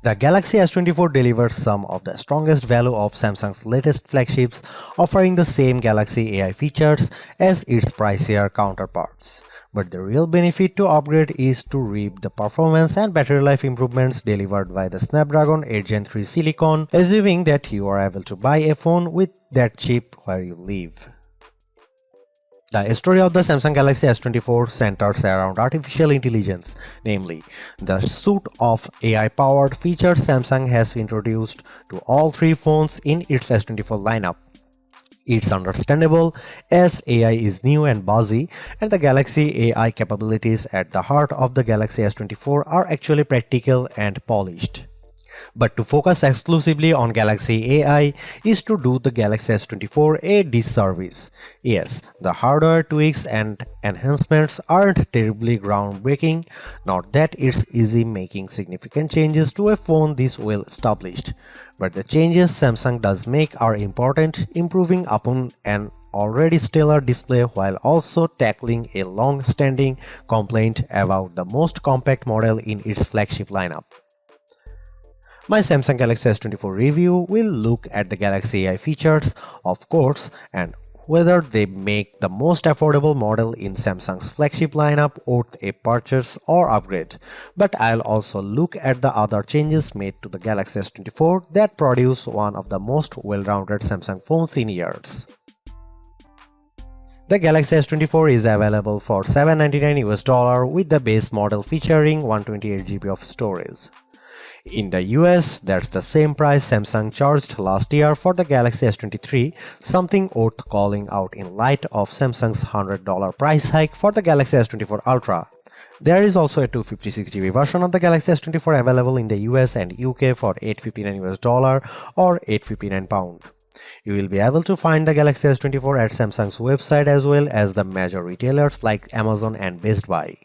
The Galaxy S24 delivers some of the strongest value of Samsung's latest flagships, offering the same Galaxy AI features as its pricier counterparts. But the real benefit to upgrade is to reap the performance and battery life improvements delivered by the Snapdragon 8 Gen 3 Silicon, assuming that you are able to buy a phone with that chip where you live. The story of the Samsung Galaxy S24 centers around artificial intelligence, namely, the suite of AI-powered features Samsung has introduced to all three phones in its S24 lineup. It's understandable as AI is new and buzzy, and the Galaxy AI capabilities at the heart of the Galaxy S24 are actually practical and polished. But to focus exclusively on Galaxy AI is to do the Galaxy S24 a disservice. Yes, the hardware tweaks and enhancements aren't terribly groundbreaking, not that it's easy making significant changes to a phone this well established. But the changes Samsung does make are important, improving upon an already stellar display while also tackling a long-standing complaint about the most compact model in its flagship lineup. My Samsung Galaxy S24 review will look at the Galaxy AI features, of course, and whether they make the most affordable model in Samsung's flagship lineup worth a purchase or upgrade. But I'll also look at the other changes made to the Galaxy S24 that produce one of the most well-rounded Samsung phones in years. The Galaxy S24 is available for $799 with the base model featuring 128GB of storage. In the US, that's the same price Samsung charged last year for the Galaxy S23, something worth calling out in light of Samsung's $100 price hike for the Galaxy S24 Ultra. There is also a 256GB version of the Galaxy S24 available in the US and UK for $859 or £859. You will be able to find the Galaxy S24 at Samsung's website as well as the major retailers like Amazon and Best Buy.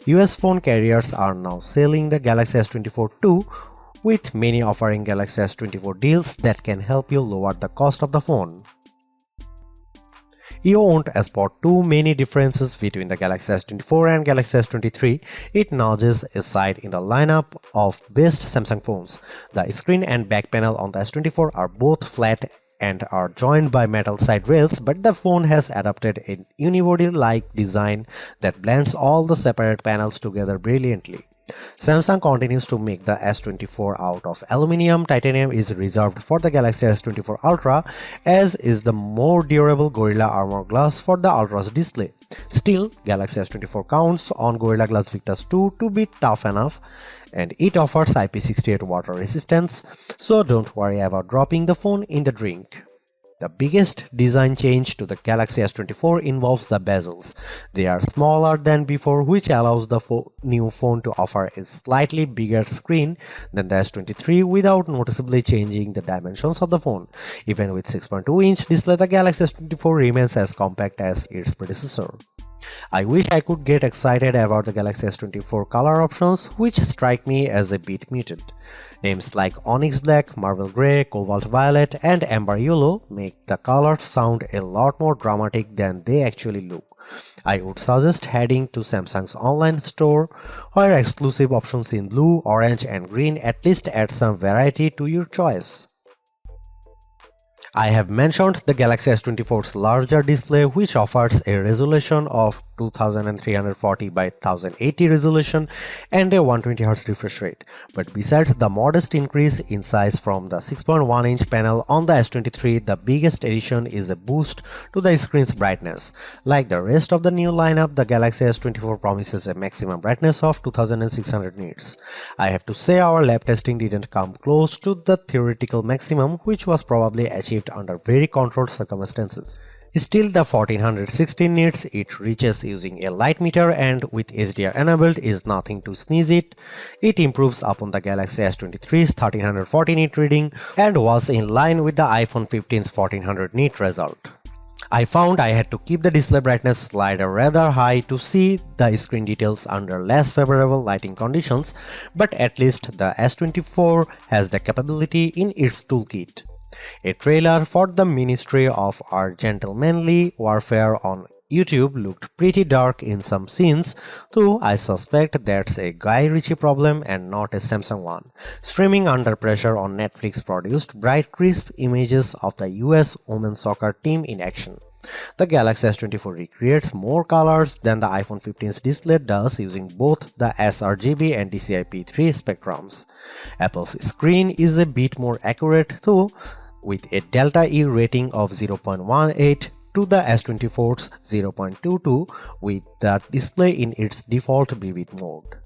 US phone carriers are now selling the Galaxy S24 too, with many offering Galaxy S24 deals that can help you lower the cost of the phone. You won't spot too many differences between the Galaxy S24 and Galaxy S23. It nudges aside in the lineup of best Samsung phones. The screen and back panel on the S24 are both flat and are joined by metal side rails, but the phone has adopted a unibody-like design that blends all the separate panels together brilliantly. Samsung continues to make the S24 out of aluminum. Titanium is reserved for the Galaxy S24 Ultra, as is the more durable Gorilla Armor Glass for the Ultra's display. Still, Galaxy S24 counts on Gorilla Glass Victus 2 to be tough enough, and it offers IP68 water resistance, so don't worry about dropping the phone in the drink. The biggest design change to the Galaxy S24 involves the bezels. They are smaller than before, which allows the new phone to offer a slightly bigger screen than the S23 without noticeably changing the dimensions of the phone. Even with 6.2-inch display, the Galaxy S24 remains as compact as its predecessor. I wish I could get excited about the Galaxy S24 color options, which strike me as a bit muted. Names like Onyx Black, Marble Grey, Cobalt Violet, and Amber Yellow make the colors sound a lot more dramatic than they actually look. I would suggest heading to Samsung's online store, where exclusive options in blue, orange, and green at least add some variety to your choice. I have mentioned the Galaxy S24's larger display, which offers a resolution of 2340 by 1080 resolution and a 120Hz refresh rate. But besides the modest increase in size from the 6.1-inch panel on the S23, the biggest addition is a boost to the screen's brightness. Like the rest of the new lineup, the Galaxy S24 promises a maximum brightness of 2600 nits. I have to say our lab testing didn't come close to the theoretical maximum, which was probably achieved under very controlled circumstances. Still, the 1416 nits it reaches using a light meter and with HDR enabled is nothing to sneeze at. It improves upon the Galaxy S23's 1340 nit reading and was in line with the iPhone 15's 1400 nit result. I found I had to keep the display brightness slider rather high to see the screen details under less favorable lighting conditions, but at least the S24 has the capability in its toolkit. A trailer for the Ministry of Our Gentlemanly Warfare on YouTube looked pretty dark in some scenes, though I suspect that's a Guy Ritchie problem and not a Samsung one. Streaming under pressure on Netflix produced bright, crisp images of the US women's soccer team in action. The Galaxy S24 recreates more colors than the iPhone 15's display does using both the sRGB and DCI-P3 spectrums. Apple's screen is a bit more accurate though, with a delta E rating of 0.18 to the S24's 0.22 with the display in its default vivid mode.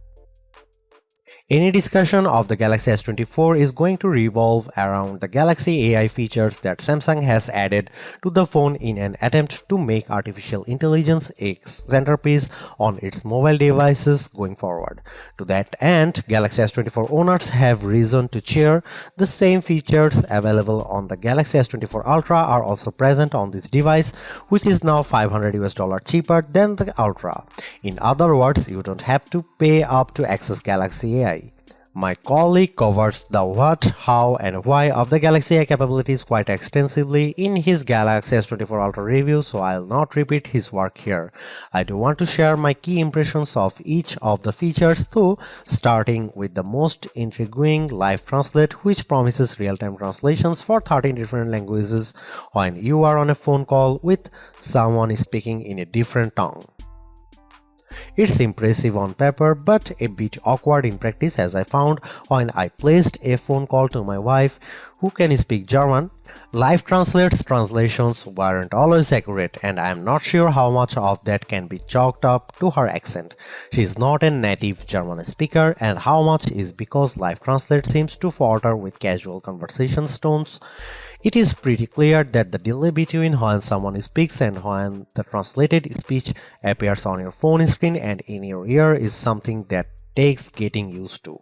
Any discussion of the Galaxy S24 is going to revolve around the Galaxy AI features that Samsung has added to the phone in an attempt to make artificial intelligence a centerpiece on its mobile devices going forward. To that end, Galaxy S24 owners have reason to cheer. The same features available on the Galaxy S24 Ultra are also present on this device, which is now $500 cheaper than the Ultra. In other words, you don't have to pay up to access Galaxy AI. My colleague covers the what, how, and why of the Galaxy AI capabilities quite extensively in his Galaxy S24 Ultra review, so I'll not repeat his work here. I do want to share my key impressions of each of the features though, starting with the most intriguing Live Translate, which promises real-time translations for 13 different languages when you are on a phone call with someone speaking in a different tongue. It's impressive on paper, but a bit awkward in practice, as I found when I placed a phone call to my wife, who can speak German. Live Translate's translations weren't always accurate, and I am not sure how much of that can be chalked up to her accent. She is not a native German speaker, and how much is because Live Translate seems to falter with casual conversation tones. It is pretty clear that the delay between when someone speaks and when the translated speech appears on your phone screen and in your ear is something that takes getting used to.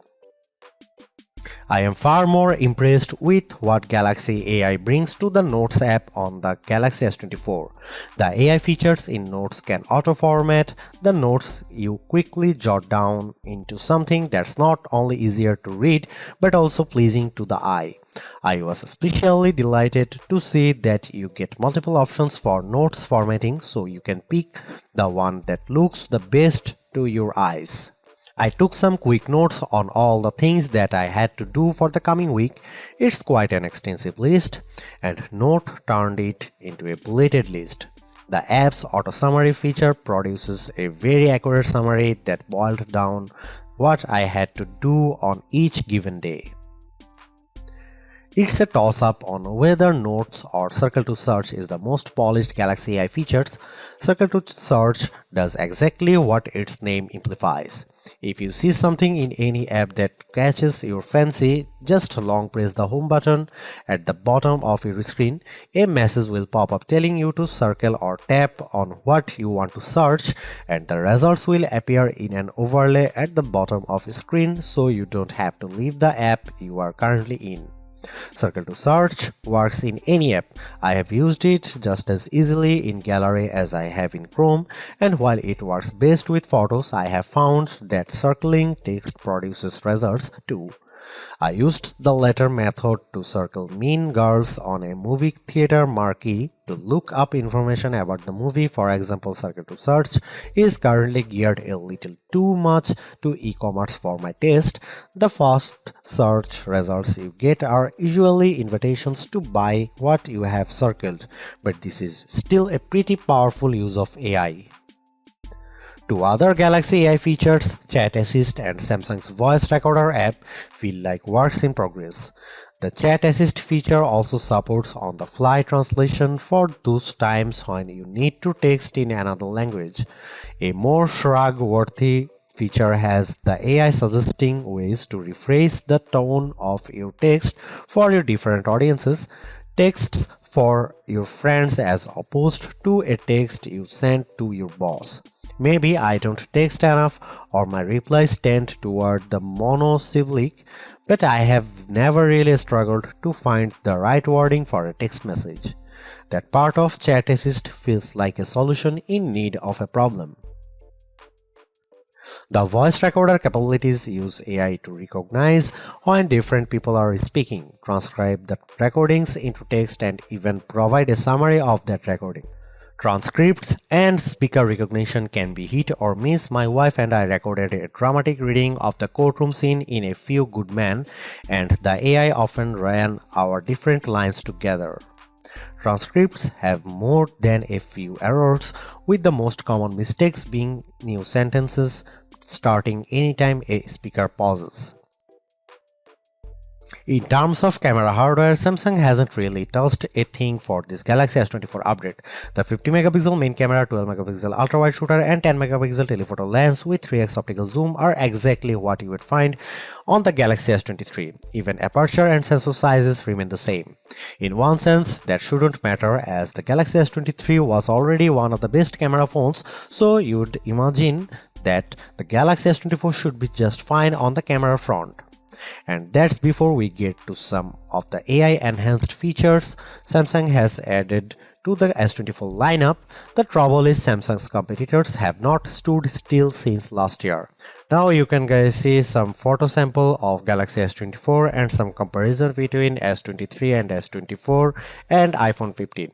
I am far more impressed with what Galaxy AI brings to the Notes app on the Galaxy S24. The AI features in Notes can auto-format the notes you quickly jot down into something that's not only easier to read but also pleasing to the eye. I was especially delighted to see that you get multiple options for notes formatting, so you can pick the one that looks the best to your eyes. I took some quick notes on all the things that I had to do for the coming week. It's quite an extensive list, and Note turned it into a bulleted list. The app's auto summary feature produces a very accurate summary that boiled down what I had to do on each given day. It's a toss-up on whether Notes or Circle to Search is the most polished Galaxy AI features. Circle to Search does exactly what its name implies. If you see something in any app that catches your fancy, just long press the home button at the bottom of your screen. A message will pop up telling you to circle or tap on what you want to search, and the results will appear in an overlay at the bottom of your screen, so you don't have to leave the app you are currently in. Circle to Search works in any app. I have used it just as easily in Gallery as I have in Chrome, and while it works best with photos, I have found that circling text produces results too. I used the latter method to circle Mean Girls on a movie theater marquee to look up information about the movie. For example, Circle to Search is currently geared a little too much to e-commerce for my taste. The first search results you get are usually invitations to buy what you have circled, but this is still a pretty powerful use of AI. Two other Galaxy AI features, Chat Assist and Samsung's Voice Recorder app, feel like works in progress. The Chat Assist feature also supports on-the-fly translation for those times when you need to text in another language. A more shrug-worthy feature has the AI suggesting ways to rephrase the tone of your text for your different audiences. Texts for your friends as opposed to a text you send to your boss. Maybe I don't text enough or my replies tend toward the monosyllabic, but I have never really struggled to find the right wording for a text message. That part of Chat Assist feels like a solution in need of a problem. The voice recorder capabilities use AI to recognize when different people are speaking, transcribe the recordings into text, and even provide a summary of that recording. Transcripts and speaker recognition can be hit or miss. My wife and I recorded a dramatic reading of the courtroom scene in A Few Good Men, and the AI often ran our different lines together. Transcripts have more than a few errors, with the most common mistakes being new sentences starting anytime a speaker pauses. In terms of camera hardware, Samsung hasn't really touched a thing for this Galaxy S24 update. The 50 megapixel main camera, 12 megapixel ultra-wide shooter and 10 megapixel telephoto lens with 3x optical zoom are exactly what you would find on the Galaxy S23. Even aperture and sensor sizes remain the same. In one sense, that shouldn't matter as the Galaxy S23 was already one of the best camera phones, so you'd imagine that the Galaxy S24 should be just fine on the camera front. And that's before we get to some of the AI enhanced features Samsung has added to the S24 lineup. The trouble is Samsung's competitors have not stood still since last year. Now you can guys see some photo sample of Galaxy S24 and some comparison between S23 and S24 and iPhone 15.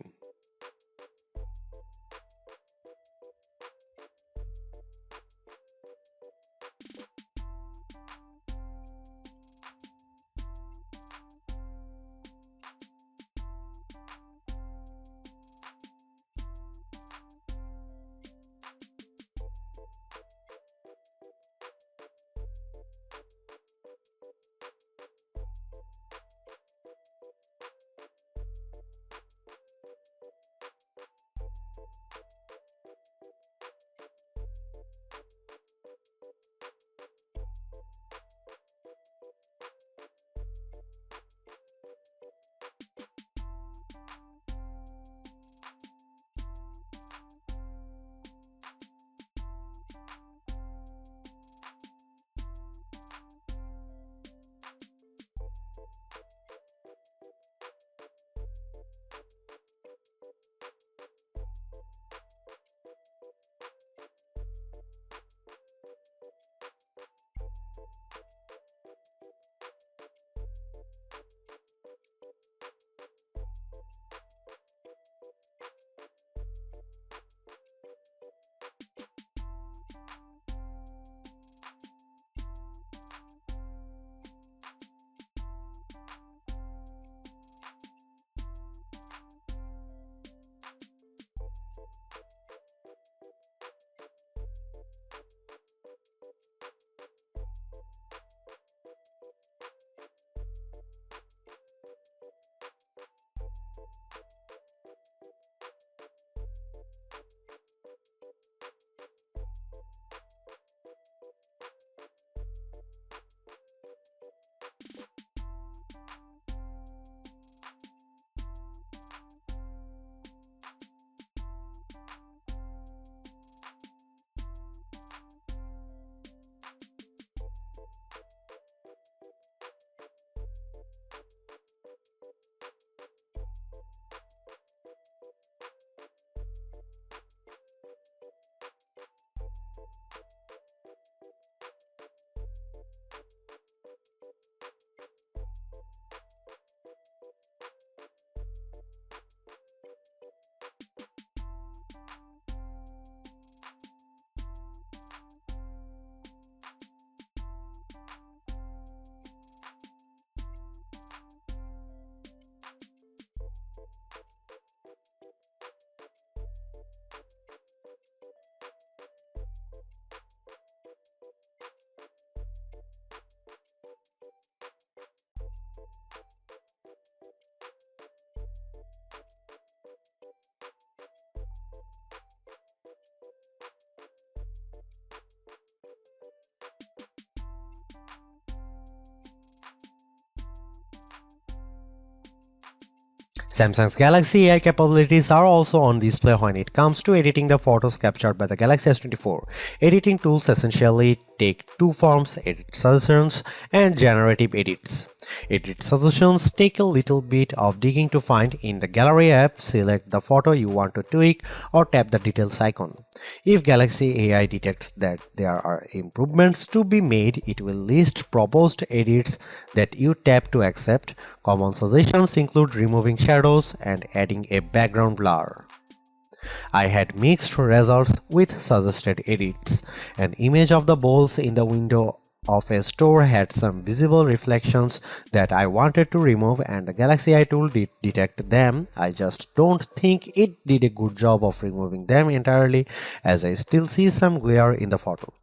Samsung's Galaxy AI capabilities are also on display when it comes to editing the photos captured by the Galaxy S24. Editing tools essentially take two forms: edit suggestions and generative edits. Edit suggestions take a little bit of digging to find. In the Gallery app, select the photo you want to tweak or tap the details icon. If Galaxy AI detects that there are improvements to be made, it will list proposed edits that you tap to accept. Common suggestions include removing shadows and adding a background blur. I had mixed results with suggested edits. An image of the bowls in the window of a store had some visible reflections that I wanted to remove, and the Galaxy Eye tool did detect them. I just don't think it did a good job of removing them entirely, as I still see some glare in the photo.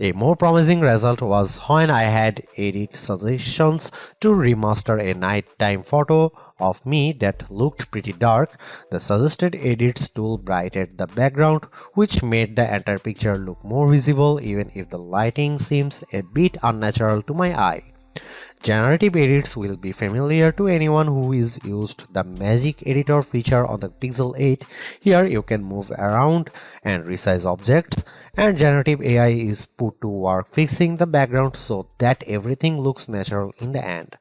A more promising result was when I had edit suggestions to remaster a nighttime photo of me that looked pretty dark. The suggested edits tool brightened the background, which made the entire picture look more visible even if the lighting seems a bit unnatural to my eye. Generative edits will be familiar to anyone who is used the Magic Editor feature on the Pixel 8. Here you can move around and resize objects, and generative AI is put to work fixing the background so that everything looks natural in the end.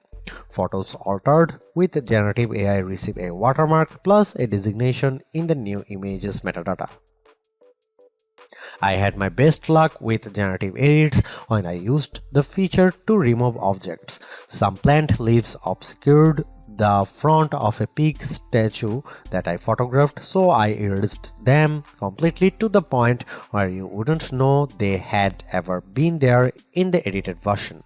Photos altered with generative AI receive a watermark plus a designation in the new images metadata. I had my best luck with generative edits when I used the feature to remove objects. Some plant leaves obscured the front of a pig statue that I photographed, so I erased them completely to the point where you wouldn't know they had ever been there in the edited version.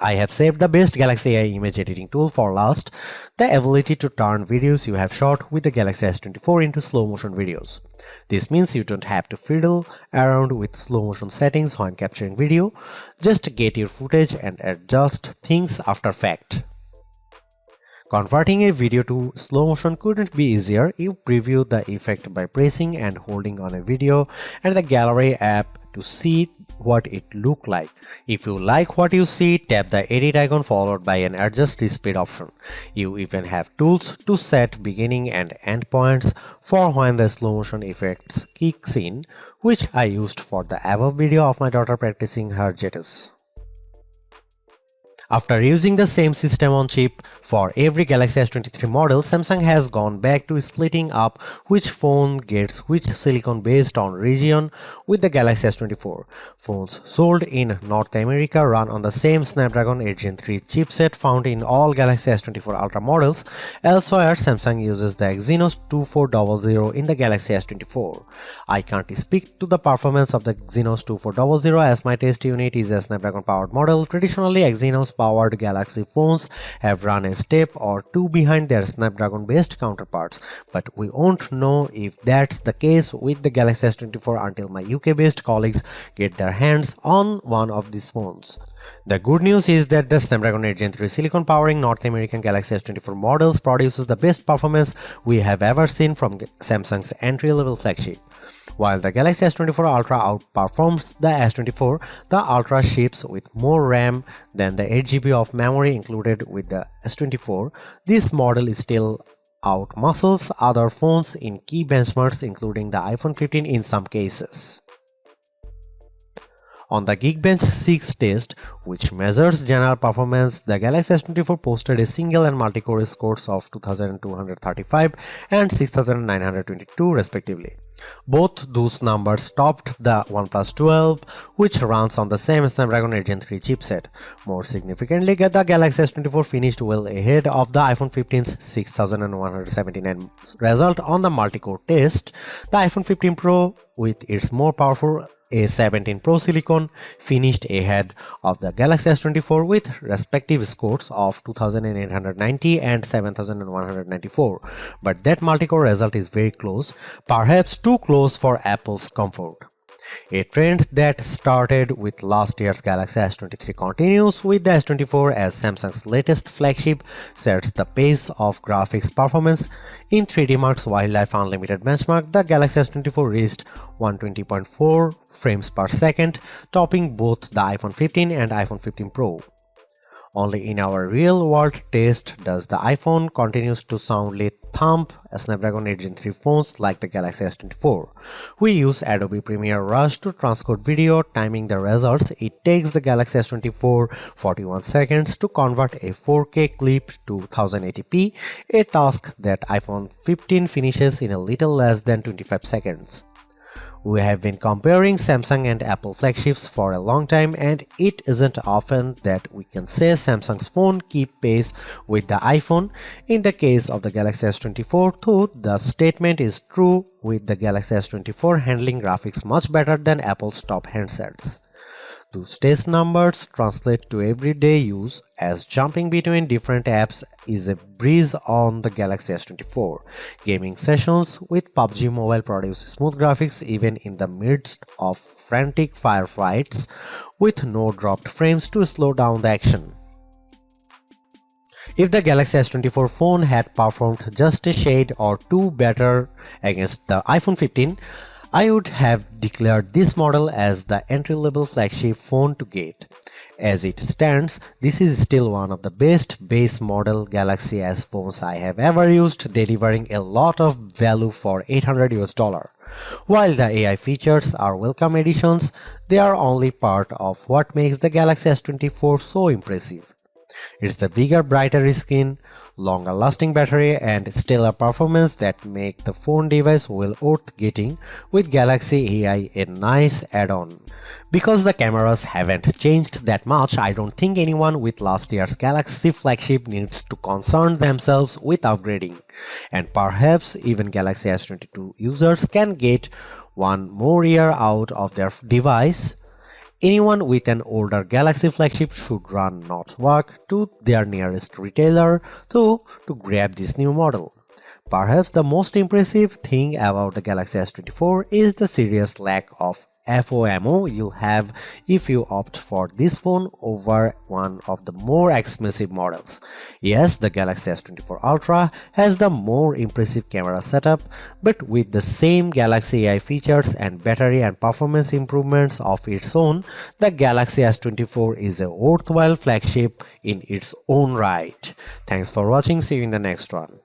I have saved the best Galaxy AI image editing tool for last, the ability to turn videos you have shot with the Galaxy S24 into slow motion videos. This means you don't have to fiddle around with slow motion settings when capturing video, just get your footage and adjust things after fact. Converting a video to slow motion couldn't be easier. You preview the effect by pressing and holding on a video and the gallery app to see what it looked like. If you like what you see, tap the edit icon followed by an adjust speed option. You even have tools to set beginning and end points for when the slow motion effects kicks in, which I used for the above video of my daughter practicing her jetters. After using the same system on chip for every Galaxy S23 model, Samsung has gone back to splitting up which phone gets which silicon based on region with the Galaxy S24. Phones sold in North America run on the same Snapdragon 8 Gen 3 chipset found in all Galaxy S24 Ultra models. Elsewhere, Samsung uses the Exynos 2400 in the Galaxy S24. I can't speak to the performance of the Exynos 2400 as my test unit is a Snapdragon powered model. Traditionally, Exynos powered Galaxy phones have run a step or two behind their Snapdragon-based counterparts, but we won't know if that's the case with the Galaxy S24 until my UK-based colleagues get their hands on one of these phones. The good news is that the Snapdragon 8 Gen 3 silicon powering North American Galaxy S24 models produces the best performance we have ever seen from Samsung's entry-level flagship. While the Galaxy S24 Ultra outperforms the S24, the Ultra ships with more RAM than the 8GB of memory included with the S24. This model is still outmuscles other phones in key benchmarks including the iPhone 15 in some cases. On the Geekbench 6 test, which measures general performance, the Galaxy S24 posted a single and multi-core scores of 2235 and 6922 respectively. Both those numbers topped the OnePlus 12, which runs on the same Snapdragon 8 Gen 3 chipset. More significantly, the Galaxy S24 finished well ahead of the iPhone 15's 6179 result on the multi-core test. The iPhone 15 Pro, with its more powerful A17 Pro Silicon, finished ahead of the Galaxy S24 with respective scores of 2890 and 7194, but that multi-core result is very close, perhaps too close for Apple's comfort. A trend that started with last year's Galaxy S23 continues with the S24 as Samsung's latest flagship sets the pace of graphics performance. In 3D Mark's Wildlife Unlimited benchmark, the Galaxy S24 reached 120.4 frames per second, topping both the iPhone 15 and iPhone 15 Pro. Only in our real-world test does the iPhone continues to soundly thump Snapdragon 8 Gen 3 phones like the Galaxy S24. We use Adobe Premiere Rush to transcode video, timing the results. It takes the Galaxy S24 41 seconds to convert a 4K clip to 1080p, a task that iPhone 15 finishes in a little less than 25 seconds. We have been comparing Samsung and Apple flagships for a long time, and it isn't often that we can say Samsung's phone keep pace with the iPhone. In the case of the Galaxy S24, though, the statement is true with the Galaxy S24 handling graphics much better than Apple's top handsets. Those test numbers translate to everyday use, as jumping between different apps is a breeze on the Galaxy S24. Gaming sessions with PUBG Mobile produce smooth graphics even in the midst of frantic firefights, with no dropped frames to slow down the action. If the Galaxy S24 phone had performed just a shade or two better against the iPhone 15, I would have declared this model as the entry-level flagship phone to get. As it stands, this is still one of the best base model Galaxy S phones I have ever used, delivering a lot of value for $800. While the AI features are welcome additions, they are only part of what makes the Galaxy S24 so impressive. It's the bigger, brighter screen, longer lasting battery, and stellar performance that make the phone device well worth getting, with Galaxy AI a nice add-on. Because the cameras haven't changed that much, I don't think anyone with last year's Galaxy flagship needs to concern themselves with upgrading. And perhaps even Galaxy S22 users can get one more year out of their device. Anyone with an older Galaxy flagship should run not walk to their nearest retailer to grab this new model. Perhaps the most impressive thing about the Galaxy S24 is the serious lack of FOMO you'll have if you opt for this phone over one of the more expensive models. Yes, the Galaxy S24 Ultra has the more impressive camera setup, but with the same Galaxy AI features and battery and performance improvements of its own, the Galaxy S24 is a worthwhile flagship in its own right. Thanks for watching. See you in the next one.